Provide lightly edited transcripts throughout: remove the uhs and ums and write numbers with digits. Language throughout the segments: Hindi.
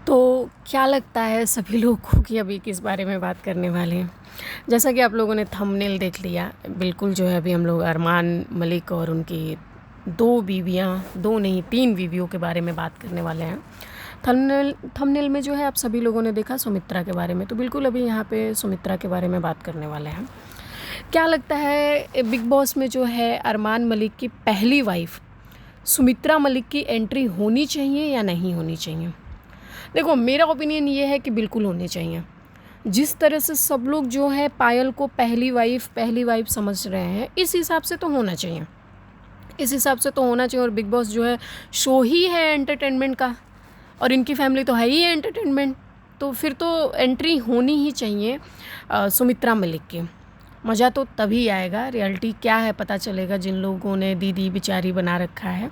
तो क्या लगता है सभी लोगों को कि अभी किस बारे में बात करने वाले हैं? जैसा कि आप लोगों ने थंबनेल देख लिया, बिल्कुल जो है अभी हम लोग अरमान मलिक और उनकी 2 बीवियाँ, 2 नहीं 3 बीवियों के बारे में बात करने वाले हैं। थंबनेल में जो है आप सभी लोगों ने देखा सुमित्रा के बारे में, तो बिल्कुल अभी यहाँ पे सुमित्रा के बारे में बात करने वाले हैं। क्या लगता है बिग बॉस में जो है अरमान मलिक की पहली वाइफ़ सुमित्रा मलिक की एंट्री होनी चाहिए या नहीं होनी चाहिए? देखो, मेरा ओपिनियन ये है कि बिल्कुल होनी चाहिए। जिस तरह से सब लोग जो है पायल को पहली वाइफ़ समझ रहे हैं, इस हिसाब से तो होना चाहिए। इस हिसाब से तो होना चाहिए। और बिग बॉस जो है शो ही है एंटरटेनमेंट का, और इनकी फैमिली तो है ही एंटरटेनमेंट, तो फिर तो एंट्री होनी ही चाहिए सुमित्रा मलिक की। मज़ा तो तभी आएगा, रियलिटी क्या है पता चलेगा जिन लोगों ने दीदी बेचारी बना रखा है,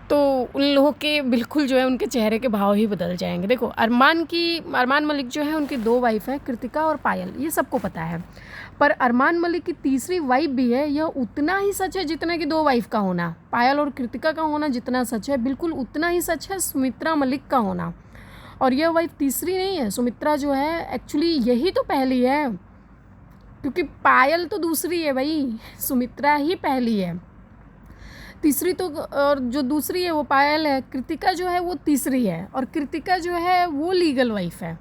तो उन लोगों के बिल्कुल जो है उनके चेहरे के भाव ही बदल जाएंगे। देखो, अरमान मलिक जो है उनकी 2 वाइफ़ हैं, कृतिका और पायल, ये सबको पता है। पर अरमान मलिक की तीसरी वाइफ़ भी है, यह उतना ही सच है जितना कि 2 वाइफ़ का होना, पायल और कृतिका का होना जितना सच है, बिल्कुल उतना ही सच है सुमित्रा मलिक का होना। और यह वाइफ़ तीसरी नहीं है, सुमित्रा जो है एक्चुअली यही तो पहली है, क्योंकि पायल तो दूसरी है भाई, सुमित्रा ही पहली है। तीसरी तो, और जो दूसरी है वो पायल है, कृतिका जो है वो तीसरी है, और कृतिका जो है वो लीगल वाइफ है।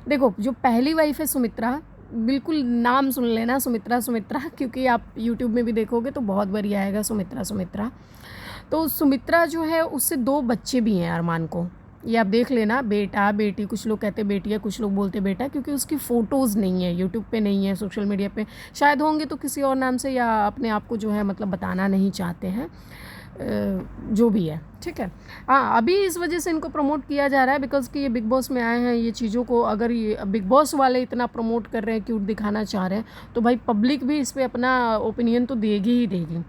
देखो, जो पहली वाइफ है सुमित्रा, बिल्कुल नाम सुन लेना सुमित्रा सुमित्रा, क्योंकि आप यूट्यूब में भी देखोगे तो बहुत बारी आएगा सुमित्रा सुमित्रा। तो सुमित्रा जो है उससे 2 बच्चे भी हैं अरमान को, ये आप देख लेना, बेटा बेटी, कुछ लोग कहते बेटिया, कुछ लोग बोलते बेटा, क्योंकि उसकी फ़ोटोज़ नहीं है यूट्यूब पे, नहीं है सोशल मीडिया पे, शायद होंगे तो किसी और नाम से, या अपने आप को जो है मतलब बताना नहीं चाहते हैं, जो भी है, ठीक है। हाँ, अभी इस वजह से इनको प्रमोट किया जा रहा है बिकॉज़ कि ये बिग बॉस में आए हैं। ये चीज़ों को अगर ये बिग बॉस वाले इतना प्रमोट कर रहे हैं, क्यूट दिखाना चाह रहे हैं, तो भाई पब्लिक भी इस पर अपना ओपिनियन तो देगी ही देगी।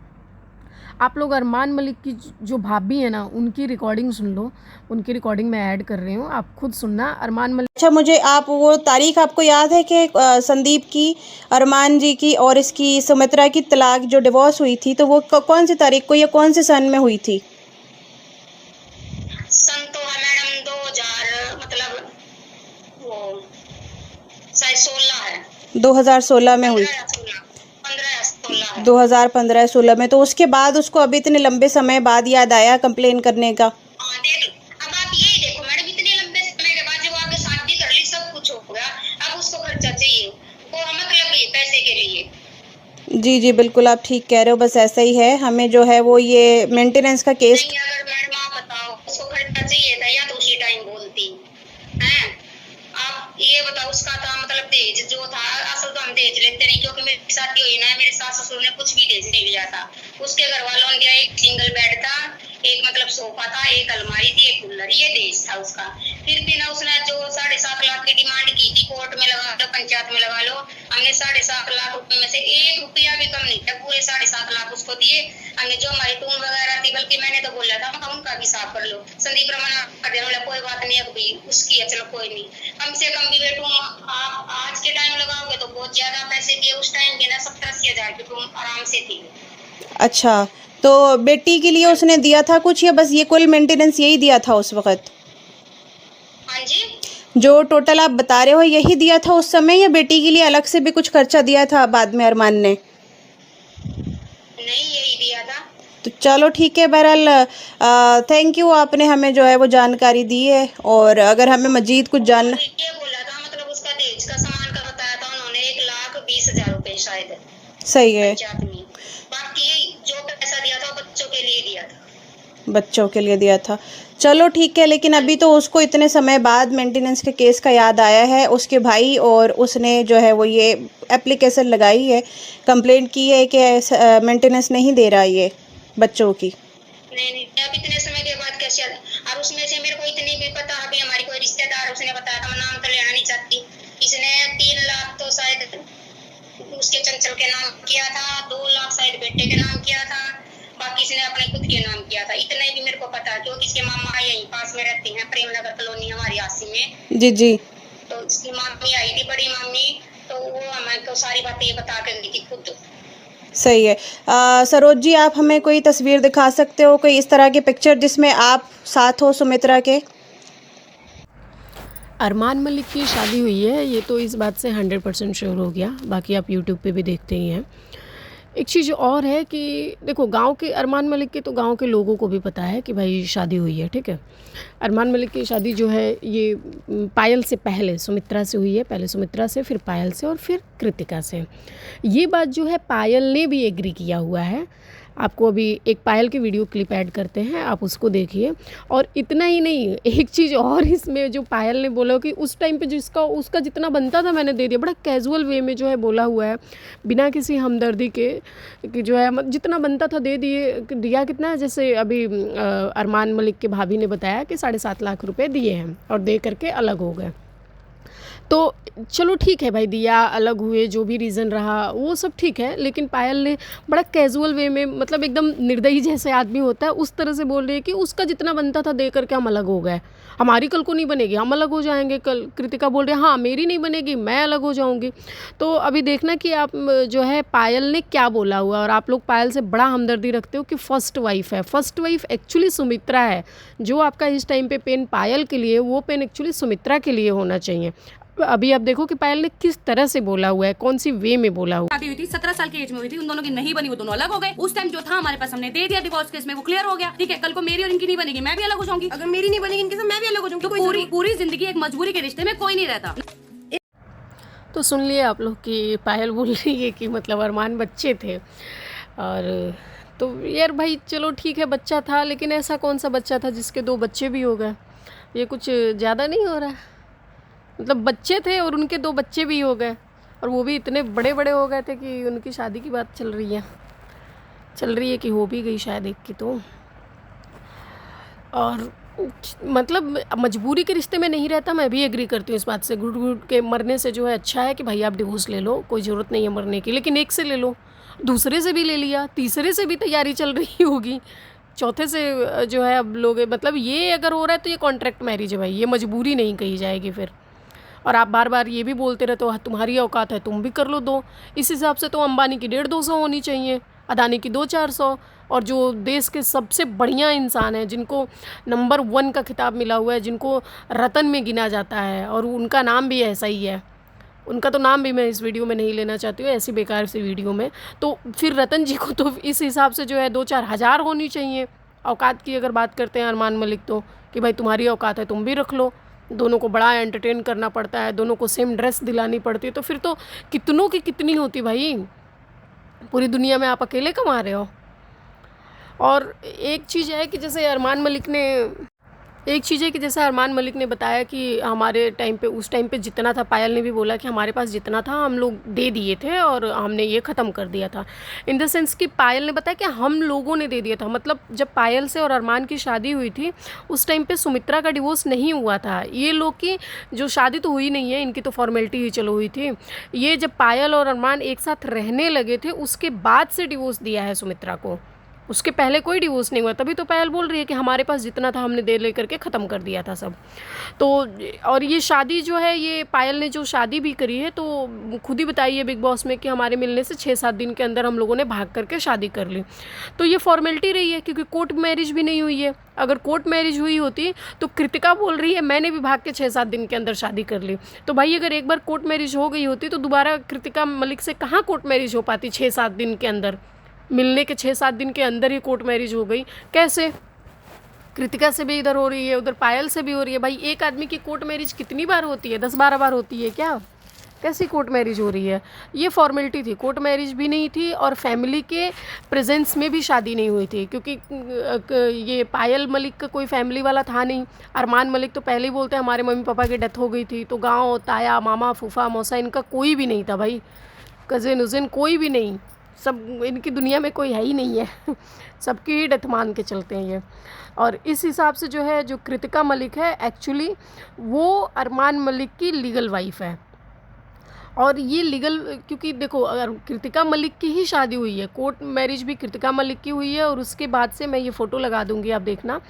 आप लोग अरमान मलिक की जो भाभी है ना, उनकी रिकॉर्डिंग सुन लो, उनकी रिकॉर्डिंग मैं ऐड कर रही हूँ, आप खुद सुनना। अरमान मलिक, अच्छा, मुझे आप वो तारीख आपको याद है कि संदीप की, अरमान जी की और इसकी सुमित्रा की तलाक जो डिवोर्स हुई थी, तो वो कौन सी तारीख को या कौन से सन में हुई थी? सन तो है मैडम 2000, मतलब वो शायद 16 है, 2016 में हुई। 15 या 16 है। 2015-16 में, तो उसके बाद उसको अभी इतने लंबे समय बाद याद आया कंप्लेन करने का? हाँ, देख, अब आप यही देखो मैडम, इतने लंबे समय के बाद जब आगे शादी कर ली, सब कुछ हो गया, अब उसको खर्चा चाहिए, वो मतलब ये पैसे के लिए। जी जी, बिल्कुल आप ठीक कह रहे हो, बस ऐसा ही है, हमें जो है वो ये मेंटेनेंस का केस। नहीं, अगर मैडम आप बताओ उसको खर्चा चाहिए था या तो उसी टाइम बोलती हैं। आप ये बताओ, उसका था मतलब दहेज जो था, असल तो हम दहेज लेते नहीं, क्योंकि मेरी शादी हुई ना, मेरे सास ससुर ने कुछ भी दहेज नहीं लिया था। उसके घर वालों ने दिया एक सिंगल बेड था, एक मतलब सोफा था, एक अलमारी थी, एक कूलर, ये दहेज था उसका। फिर भी ना उसने जो 7.5 लाख की डिमांड की थी, कोर्ट में लगा लो, पंचायत में लगा लो, हमने 7.5 लाख रुपए में से 1 रुपया भी कम नहीं था, पूरे 7.5 लाख उसको दिए। हमने जो हमारी टून वगैरह थी, बल्कि मैंने तो बोला था उनका भी साफ कर लो, संदीप रमन कर देना, बोला कोई बात नहीं, अब भी उसकी है, चलो कोई नहीं, कम से कम भी बेटू आप आज के टाइम लगाओगे तो बहुत ज्यादा पैसे दिए, उस टाइम के ना 70-80 हजार की टून आराम से थी। अच्छा, तो बेटी के लिए उसने दिया था कुछ, या बस ये कुल मेंटेनेंस यही दिया था उस वक्त? हाँ जी, जो टोटल आप बता रहे हो यही दिया था उस समय, या बेटी के लिए अलग से भी कुछ खर्चा दिया था बाद में अरमान ने? नहीं, यही दिया था। तो चलो ठीक है, बहरहाल थैंक यू, आपने हमें जो है वो जानकारी दी है, और अगर हमें मजीद कुछ जानना। ये बोला था, मतलब उसका दहेज का सामान का बताया था उन्होंने 1,20,000 रुपए शायद सही है, पंचायत में। बाकी जो पैसा दिया था वो बच्चों के लिए दिया था। बच्चों के लिए दिया था। चलो ठीक है, लेकिन अभी तो उसको इतने समय बाद मेंटेनेंस के केस का याद आया है उसके भाई, और उसने जो है वो ये एप्लीकेशन लगाई है, कंप्लेंट की है कि मेंटेनेंस नहीं दे रहा ये बच्चों की। नहीं, अब इतने समय के बाद कैसे, और उसमें से मेरे को इतनी भी पता, अभी हमारी कोई रिश्तेदार उसने बताया था, मैं नाम तो लेना नहीं चाहती, इसने 3 लाख तो शायद उसके चंचल के नाम किया था, 2 लाख शायद बेटे के नाम किया था, बाकी इसने अपने खुद के नाम किया था। इतना ही भी मेरे को पता है, क्योंकि इसके मामा यहीं पास में रहती हैं, प्रेमनगर कॉलोनी हमारी आसी में। जी जी, तो इसकी मामी आई थी, बड़ी मामी, तो वो हमें तो सारी बातें ये बता कर गई थी खुद। सही है। सरोज जी, आप हमें कोई तस्वीर दिखा सकते हो, कोई इस तरह की पिक्चर जिसमें आप साथ हो सुमित्रा के? अरमान मलिक की शादी हुई है, ये तो इस बात से 100% श्योर हो गया। बाकी आप यूट्यूब पे भी देखते ही हैं। एक चीज़ और है कि देखो, गांव के अरमान मलिक के तो गांव के लोगों को भी पता है कि भाई शादी हुई है, ठीक है। अरमान मलिक की शादी जो है ये पायल से पहले सुमित्रा से हुई है। पहले सुमित्रा से, फिर पायल से और फिर कृतिका से। ये बात जो है पायल ने भी एग्री किया हुआ है। आपको अभी एक पायल की वीडियो क्लिप ऐड करते हैं, आप उसको देखिए। और इतना ही नहीं, एक चीज़ और इसमें जो पायल ने बोला कि उस टाइम पे जिसका उसका जितना बनता था मैंने दे दिया, बड़ा कैजुअल वे में जो है बोला हुआ है, बिना किसी हमदर्दी के कि जो है जितना बनता था दे दिया। कितना है, जैसे अभी अरमान मलिक के भाभी ने बताया कि 7.5 लाख रुपए दिए हैं और दे करके अलग हो गए। तो चलो ठीक है भाई, दिया, अलग हुए, जो भी रीज़न रहा वो सब ठीक है। लेकिन पायल ने बड़ा कैजुअल वे में, मतलब एकदम निर्दयी जैसे आदमी होता है उस तरह से बोल रही है कि उसका जितना बनता था दे करके हम अलग हो गए, हमारी कल को नहीं बनेगी, हम अलग हो जाएंगे। कल कृतिका बोल रही है हाँ मेरी नहीं बनेगी, मैं अलग हो जाऊंगी। तो अभी देखना कि आप जो है पायल ने क्या बोला हुआ। और आप लोग पायल से बड़ा हमदर्दी रखते हो कि फर्स्ट वाइफ है। फर्स्ट वाइफ एक्चुअली सुमित्रा है। जो आपका इस टाइम पे पेन पायल के लिए, वो पेन एक्चुअली सुमित्रा के लिए होना चाहिए। अभी आप देखो कि पायल ने किस तरह से बोला हुआ है, कौन सी वे में बोला हुआ है। शादी हुई थी 17 साल की एज में हुई थी, उन दोनों की नहीं बनी, वो दोनों अलग हो गए। उस टाइम जो था हमारे पास हमने दे दिया डिवोर्स केस में, वो क्लियर हो गया। ठीक है, कल को मेरी और इनकी नहीं बनेगी, मैं भी अलग हो जाऊंगी। अगर मेरी नहीं बनेगी इनके साथ, मैं भी अलग हो जाऊंगी। तो पूरी जिंदगी एक मजबूरी के रिश्ते में कोई नहीं रहता। तो सुन लिए आप लोग कि पायल बोल रही है कि मतलब अरमान बच्चे थे। और तो यार भाई चलो ठीक है, बच्चा था, लेकिन ऐसा कौन सा बच्चा था जिसके 2 बच्चे भी हो गए? ये कुछ ज़्यादा नहीं हो रहा है? मतलब बच्चे थे और उनके 2 बच्चे भी हो गए, और वो भी इतने बड़े बड़े हो गए थे कि उनकी शादी की बात चल रही है कि हो भी गई शायद एक की तो। और मतलब मजबूरी के रिश्ते में नहीं रहता, मैं भी एग्री करती हूँ इस बात से। घुट घुट के मरने से जो है अच्छा है कि भाई आप डिवोर्स ले लो, कोई ज़रूरत नहीं है मरने की। लेकिन एक से ले लो, दूसरे से भी ले लिया, तीसरे से भी तैयारी चल रही होगी, चौथे से जो है अब लोग, मतलब ये अगर हो रहा है तो ये कॉन्ट्रैक्ट मैरिज है भाई, ये मजबूरी नहीं कही जाएगी फिर। और आप बार बार ये भी बोलते रहते हो तुम्हारी औकात है तुम भी कर लो 2। इस हिसाब से तो अंबानी की 150-200 होनी चाहिए, अदानी की 200-400। और जो देश के सबसे बढ़िया इंसान हैं, जिनको नंबर 1 का खिताब मिला हुआ है, जिनको रतन में गिना जाता है, और उनका नाम भी ऐसा ही है, उनका तो नाम भी मैं इस वीडियो में नहीं लेना चाहती हूँ, ऐसी बेकार सी वीडियो में। तो फिर रतन जी को तो इस हिसाब से जो है 2-4 हज़ार होनी चाहिए औकात की। अगर बात करते हैं अरमान मलिक तो, कि भाई तुम्हारी औकात है तुम भी रख लो। दोनों को बड़ा एंटरटेन करना पड़ता है, दोनों को सेम ड्रेस दिलानी पड़ती है, तो फिर तो कितनों की कितनी होती भाई, पूरी दुनिया में आप अकेले कमा रहे हो। और एक चीज़ है कि जैसे अरमान मलिक ने बताया कि हमारे टाइम पे, उस टाइम पे जितना था, पायल ने भी बोला कि हमारे पास जितना था हम लोग दे दिए थे और हमने ये ख़त्म कर दिया था। इन द सेंस कि पायल ने बताया कि हम लोगों ने दे दिया था, मतलब जब पायल से और अरमान की शादी हुई थी उस टाइम पे सुमित्रा का डिवोर्स नहीं हुआ था। ये लोग की जो शादी तो हुई नहीं है, इनकी तो फॉर्मेलिटी ही चलो हुई थी। ये जब पायल और अरमान एक साथ रहने लगे थे उसके बाद से डिवोर्स दिया है सुमित्रा को, उसके पहले कोई डिवोर्स नहीं हुआ। तभी तो पायल बोल रही है कि हमारे पास जितना था हमने दे ले करके ख़त्म कर दिया था सब। तो और ये शादी जो है, ये पायल ने जो शादी भी करी है तो खुद ही बताई है बिग बॉस में कि हमारे मिलने से 6-7 दिन के अंदर हम लोगों ने भाग करके शादी कर ली। तो ये फॉर्मेलिटी रही है, क्योंकि कोर्ट मैरिज भी नहीं हुई है। अगर कोर्ट मैरिज हुई होती तो कृतिका बोल रही है मैंने भी भाग के 6-7 दिन के अंदर शादी कर ली। तो भाई अगर एक बार कोर्ट मैरिज हो गई होती तो दोबारा कृतिका मलिक से कहाँ कोर्ट मैरिज हो पाती 6-7 दिन के अंदर? मिलने के 6-7 दिन के अंदर ही कोर्ट मैरिज हो गई कैसे? कृतिका से भी इधर हो रही है, उधर पायल से भी हो रही है। भाई एक आदमी की कोर्ट मैरिज कितनी बार होती है? 10-12 बार होती है क्या? कैसी कोर्ट मैरिज हो रही है? ये फॉर्मेलिटी थी, कोर्ट मैरिज भी नहीं थी और फैमिली के प्रेजेंस में भी शादी नहीं हुई थी, क्योंकि ये पायल मलिक का कोई फैमिली वाला था नहीं। अरमान मलिक तो पहले ही बोलते हैं हमारे मम्मी पापा की डेथ हो गई थी, तो गाँव, ताया, मामा, फूफा, मौसा इनका कोई भी नहीं था भाई, कज़िन उज़िन कोई भी नहीं, सब इनकी दुनिया में कोई है ही नहीं है सबकी ही डेथ मान के चलते हैं ये। और इस हिसाब से जो है, जो कृतिका मलिक है एक्चुअली वो अरमान मलिक की लीगल वाइफ है। और ये लीगल, क्योंकि देखो अगर कृतिका मलिक की ही शादी हुई है, कोर्ट मैरिज भी कृतिका मलिक की हुई है, और उसके बाद से मैं ये फ़ोटो लगा दूंगी आप देखना,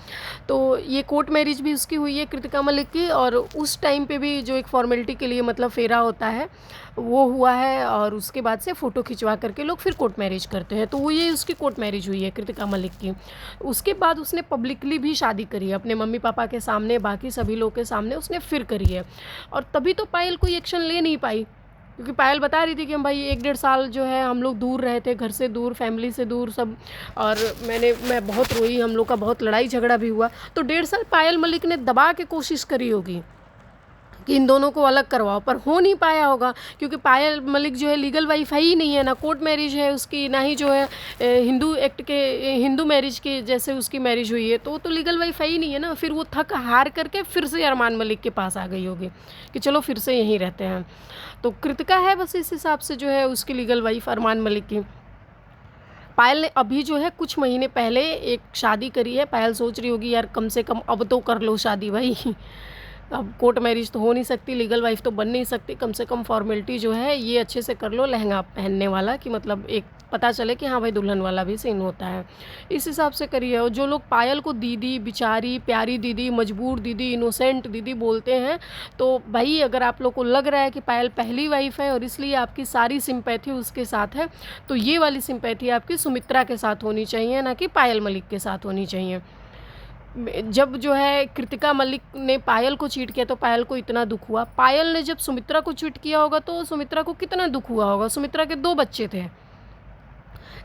तो ये कोर्ट मैरिज भी उसकी हुई है कृतिका मलिक की, और उस टाइम पे भी जो एक फॉर्मेलिटी के लिए मतलब फेरा होता है वो हुआ है, और उसके बाद से फ़ोटो खिंचवा करके लोग फिर कोर्ट मैरिज करते हैं। तो वो ये उसकी कोर्ट मैरिज हुई है कृतिका मलिक की। उसके बाद उसने पब्लिकली भी शादी करी है अपने मम्मी पापा के सामने, बाकी सभी लोग के सामने उसने फिर करी है, और तभी तो पायल कोई एक्शन ले नहीं पाई, क्योंकि पायल बता रही थी कि हम भाई 1-1.5 साल जो है हम लोग दूर रहे थे, घर से दूर, फैमिली से दूर सब, और मैं बहुत रोई, हम लोग का बहुत लड़ाई झगड़ा भी हुआ। तो 1.5 साल पायल मलिक ने दबा के कोशिश करी होगी कि इन दोनों को अलग करवाओ, पर हो नहीं पाया होगा, क्योंकि पायल मलिक जो है लीगल वाइफ है ही नहीं है, ना कोर्ट मैरिज है उसकी, ना ही जो है हिंदू एक्ट के हिंदू मैरिज के जैसे उसकी मैरिज हुई है, तो वो तो लीगल वाइफ है ही नहीं है ना। फिर वो थक हार करके फिर से अरमान मलिक के पास आ गई होगी कि चलो फिर से यहीं रहते हैं। तो कृतिका है बस इस हिसाब से जो है उसकी लीगल वाइफ अरमान मलिक की। पायल ने अभी जो है कुछ महीने पहले एक शादी करी है। पायल सोच रही होगी यार कम से कम अब तो कर लो शादी भाई, अब कोर्ट मैरिज तो हो नहीं सकती, लीगल वाइफ तो बन नहीं सकती, कम से कम फॉर्मेलिटी जो है ये अच्छे से कर लो, लहंगा पहनने वाला, कि मतलब एक पता चले कि हाँ भाई दुल्हन वाला भी सीन होता है, इस हिसाब से करिए। और जो लोग पायल को दीदी, बिचारी, प्यारी दीदी, मजबूर दीदी, इनोसेंट दीदी बोलते हैं, तो भाई अगर आप लोग को लग रहा है कि पायल पहली वाइफ है और इसलिए आपकी सारी सिंपैथी उसके साथ है, तो ये वाली सिंपैथी आपकी सुमित्रा के साथ होनी चाहिए, ना कि पायल मलिक के साथ होनी चाहिए। जब जो है कृतिका मलिक ने पायल को चीट किया तो पायल को इतना दुख हुआ, पायल ने जब सुमित्रा को चीट किया होगा तो सुमित्रा को कितना दुख हुआ होगा। सुमित्रा के 2 बच्चे थे।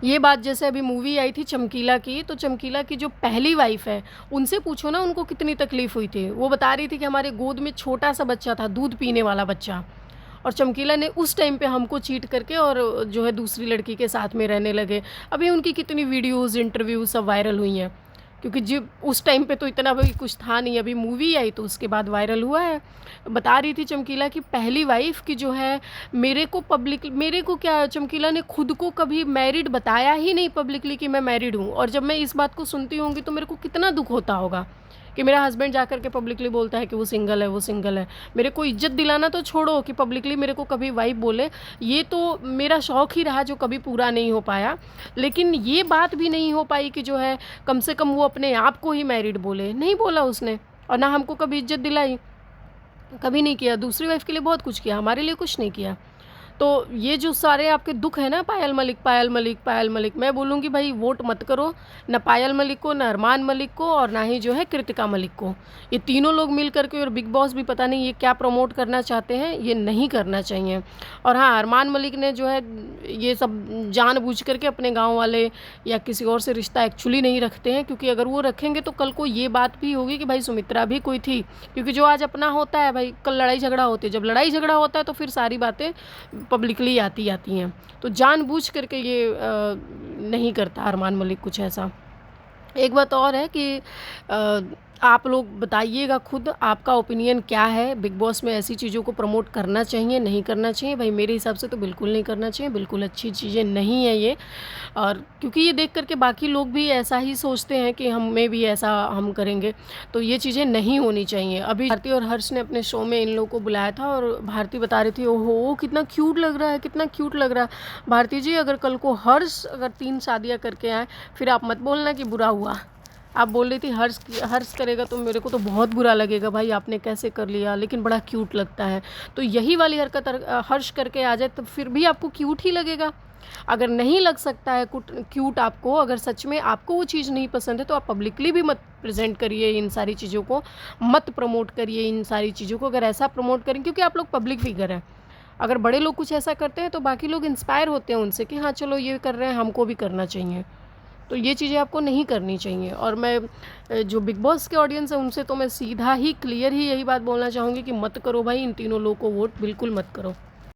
ये बात जैसे अभी मूवी आई थी चमकीला की, तो चमकीला की जो पहली वाइफ है उनसे पूछो ना उनको कितनी तकलीफ़ हुई थी। वो बता रही थी कि हमारे गोद में छोटा सा बच्चा था, दूध पीने वाला बच्चा, और चमकीला ने उस टाइम पे हमको चीट करके और जो है दूसरी लड़की के साथ में रहने लगे। अभी उनकी कितनी वीडियोज़, इंटरव्यू सब वायरल हुई हैं, क्योंकि जब उस टाइम पे तो इतना भी कुछ था नहीं, अभी मूवी आई तो उसके बाद वायरल हुआ है। बता रही थी चमकीला की पहली वाइफ की जो है मेरे को क्या, चमकीला ने खुद को कभी मैरिड बताया ही नहीं पब्लिकली कि मैं मैरिड हूँ, और जब मैं इस बात को सुनती होंगी तो मेरे को कितना दुख होता होगा कि मेरा हस्बैंड जा कर के पब्लिकली बोलता है कि वो सिंगल है, वो सिंगल है। मेरे को इज्जत दिलाना तो छोड़ो कि पब्लिकली मेरे को कभी वाइफ बोले, ये तो मेरा शौक़ ही रहा जो कभी पूरा नहीं हो पाया, लेकिन ये बात भी नहीं हो पाई कि जो है कम से कम वो अपने आप को ही मैरिड बोले, नहीं बोला उसने, और ना हमको कभी इज्जत दिलाई, कभी नहीं किया। दूसरी वाइफ के लिए बहुत कुछ किया, हमारे लिए कुछ नहीं किया। तो ये जो सारे आपके दुख है ना, पायल मलिक पायल मलिक पायल मलिक, मैं बोलूँगी भाई वोट मत करो ना पायल मलिक को, ना अरमान मलिक को, और ना ही जो है कृतिका मलिक को। ये तीनों लोग मिल करके, और बिग बॉस भी पता नहीं ये क्या प्रमोट करना चाहते हैं, ये नहीं करना चाहिए। और हाँ, अरमान मलिक ने जो है ये सब जानबूझ करके अपने गाँव वाले या किसी और से रिश्ता एक्चुअली नहीं रखते हैं, क्योंकि अगर वो रखेंगे तो कल को ये बात भी होगी कि भाई सुमित्रा भी कोई थी, क्योंकि जो आज अपना होता है भाई कल लड़ाई झगड़ा होती है, जब लड़ाई झगड़ा होता है तो फिर सारी बातें पब्लिकली आती हैं। तो जानबूझ करके ये नहीं करता अरमान मलिक कुछ ऐसा। एक बात और है कि आप लोग बताइएगा खुद आपका ओपिनियन क्या है, बिग बॉस में ऐसी चीज़ों को प्रमोट करना चाहिए नहीं करना चाहिए? भाई मेरे हिसाब से तो बिल्कुल नहीं करना चाहिए, बिल्कुल अच्छी चीज़ें नहीं है ये। और क्योंकि ये देख करके बाकी लोग भी ऐसा ही सोचते हैं कि हमें भी ऐसा हम करेंगे, तो ये चीज़ें नहीं होनी चाहिए। अभी भारती और हर्ष ने अपने शो में इन लोगों को बुलाया था, और भारती बता रही थी ओहो कितना क्यूट लग रहा है, कितना क्यूट लग रहा है। भारती जी अगर कल को हर्ष अगर 3 शादियाँ करके आए फिर आप मत बोलना कि बुरा हुआ। आप बोल रही थी हर्ष करेगा तो मेरे को तो बहुत बुरा लगेगा, भाई आपने कैसे कर लिया, लेकिन बड़ा क्यूट लगता है। तो यही वाली हरकत हर्ष करके आ जाए तो फिर भी आपको क्यूट ही लगेगा। अगर नहीं लग सकता है क्यूट आपको, अगर सच में आपको वो चीज़ नहीं पसंद है तो आप पब्लिकली भी मत प्रेजेंट करिए इन सारी चीज़ों को, मत प्रमोट करिए इन सारी चीज़ों को। अगर ऐसा प्रमोट करें, क्योंकि आप लोग पब्लिक फिगर हैं, अगर बड़े लोग कुछ ऐसा करते हैं तो बाकी लोग इंस्पायर होते हैं उनसे कि हाँ चलो ये कर रहे हैं हमको भी करना चाहिए। तो ये चीज़ें आपको नहीं करनी चाहिए। और मैं जो बिग बॉस के ऑडियंस है उनसे तो मैं सीधा ही क्लियर ही यही बात बोलना चाहूँगी कि मत करो भाई, इन तीनों लोगों को वोट बिल्कुल मत करो।